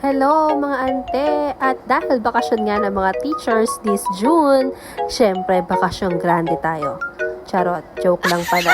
Hello mga ante! At dahil bakasyon nga ng mga teachers this June, syempre bakasyong grande tayo. Charot, joke lang pala.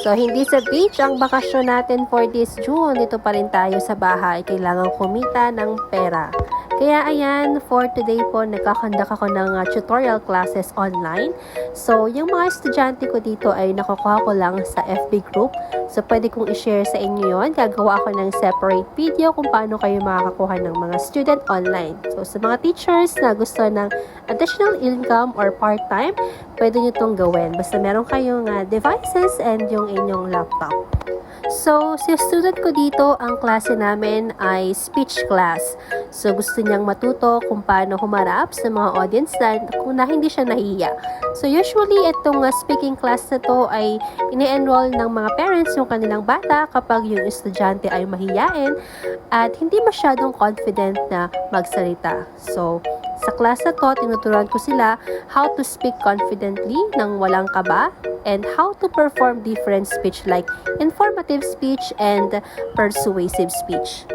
So, hindi sa beach ang bakasyon natin for this June. Dito pa rin tayo sa bahay. Kailangan kumita ng pera. Kaya ayan, for today po, nagkakandak ako ng tutorial classes online. So, yung mga estudyante ko dito ay nakukuha ko lang sa FB group. So, pwede kong i-share sa inyo yon. Gagawa ako ng separate video kung paano kayo makakakuha ng mga student online. So, sa mga teachers na gusto ng additional income or part-time, pwede nyo itong gawin. Basta meron kayong devices and yung inyong laptop. So, si student ko dito, ang klase namin ay speech class. So, gusto niyang matuto kung paano humarap sa mga audience na hindi siya nahiya. So, usually, itong speaking class na to ay ini-enroll ng mga parents yung kanilang bata kapag yung estudyante ay mahiyain at hindi masyadong confident na magsalita. So, sa class na to, tinuturuan ko sila how to speak confidently nang walang kaba and how to perform different speech like informative speech and persuasive speech.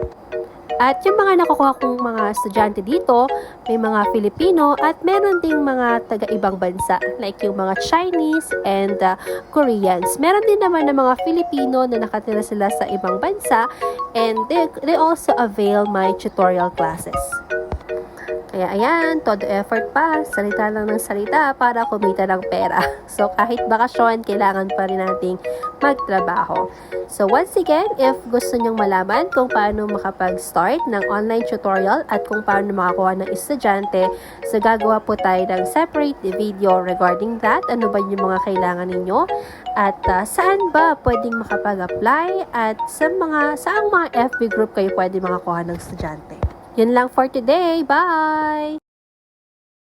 At yung mga nakukuha kong mga estudyante dito, may mga Filipino at meron ding mga taga-ibang bansa like yung mga Chinese and Koreans. Meron din naman ng mga Filipino na nakatira sila sa ibang bansa and they also avail my tutorial classes. Kaya ayan, todo effort pa, salita lang ng salita para kumita ng pera. So kahit bakasyon, kailangan pa rin nating magtrabaho. So once again, if gusto nyong malaman kung paano makapag-start ng online tutorial at kung paano makakuha ng estudyante, so gagawa po tayo ng separate video regarding that. Ano ba yung mga kailangan ninyo? At saan ba pwedeng makapag-apply? At saang mga FB group kayo pwede makakuha ng estudyante? Yun lang for today. Bye!